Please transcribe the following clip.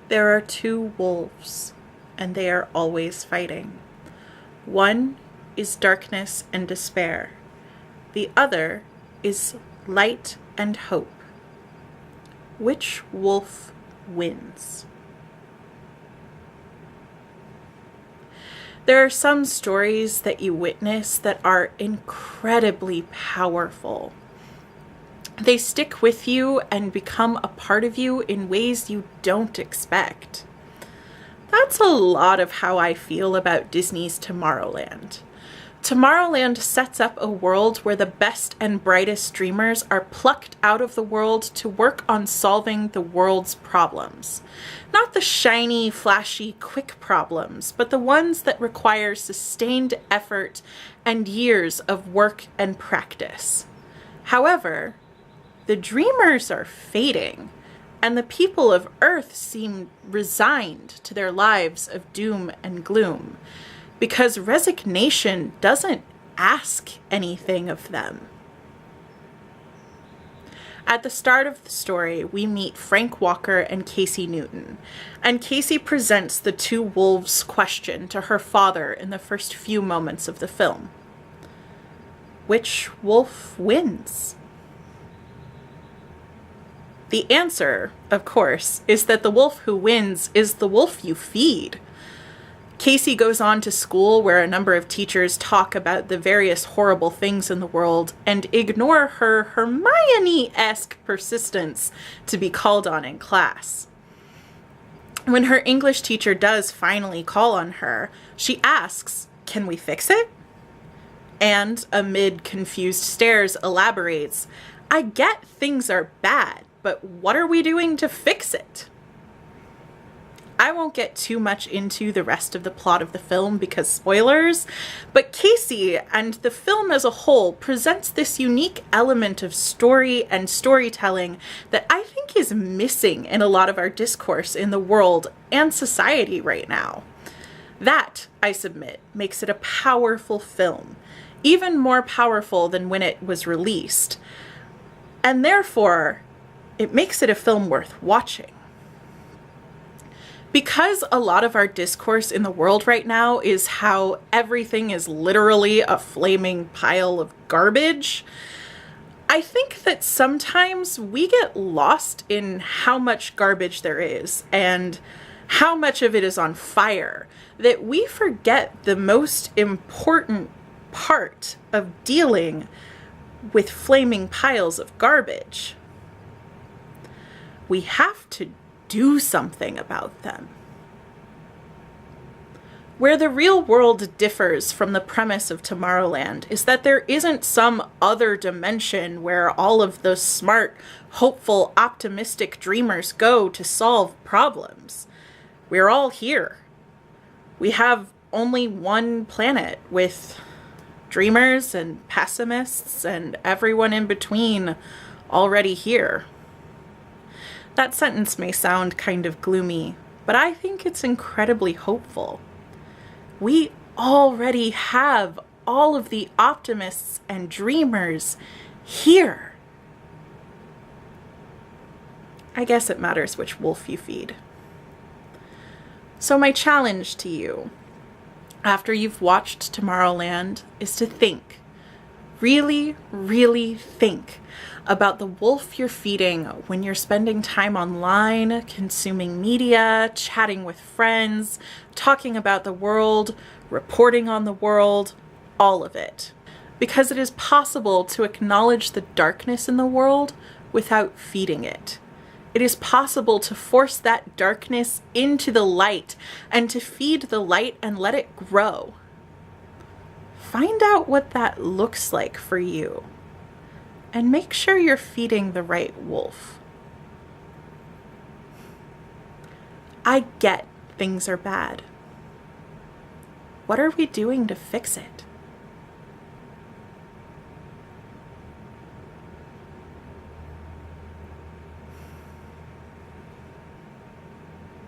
There are two wolves, and they are always fighting. One is darkness and despair. The other is light and hope. Which wolf wins? There are some stories that you witness that are incredibly powerful. They stick with you and become a part of you in ways you don't expect. That's a lot of how I feel about Disney's Tomorrowland. Tomorrowland sets up a world where the best and brightest dreamers are plucked out of the world to work on solving the world's problems. Not the shiny, flashy, quick problems, but the ones that require sustained effort and years of work and practice. However, the dreamers are fading, and the people of Earth seem resigned to their lives of doom and gloom, because resignation doesn't ask anything of them. At the start of the story, we meet Frank Walker and Casey Newton, and Casey presents the two wolves' question to her father in the first few moments of the film. Which wolf wins? The answer, of course, is that the wolf who wins is the wolf you feed. Casey goes on to school where a number of teachers talk about the various horrible things in the world and ignore her Hermione-esque persistence to be called on in class. When her English teacher does finally call on her, she asks, "Can we fix it?" And, amid confused stares, elaborates, "I get things are bad, but what are we doing to fix it?" I won't get too much into the rest of the plot of the film because spoilers, but Casey and the film as a whole presents this unique element of story and storytelling that I think is missing in a lot of our discourse in the world and society right now. That, I submit, makes it a powerful film, even more powerful than when it was released, and therefore it makes it a film worth watching. Because a lot of our discourse in the world right now is how everything is literally a flaming pile of garbage, I think that sometimes we get lost in how much garbage there is and how much of it is on fire, that we forget the most important part of dealing with flaming piles of garbage. We have to do something about them. Where the real world differs from the premise of Tomorrowland is that there isn't some other dimension where all of the smart, hopeful, optimistic dreamers go to solve problems. We're all here. We have only one planet with dreamers and pessimists and everyone in between already here. That sentence may sound kind of gloomy, but I think it's incredibly hopeful. We already have all of the optimists and dreamers here. I guess it matters which wolf you feed. So my challenge to you, after you've watched Tomorrowland, is to think. Really, really think about the wolf you're feeding when you're spending time online, consuming media, chatting with friends, talking about the world, reporting on the world, all of it. Because it is possible to acknowledge the darkness in the world without feeding it. It is possible to force that darkness into the light and to feed the light and let it grow. Find out what that looks like for you. And make sure you're feeding the right wolf. I get things are bad. What are we doing to fix it?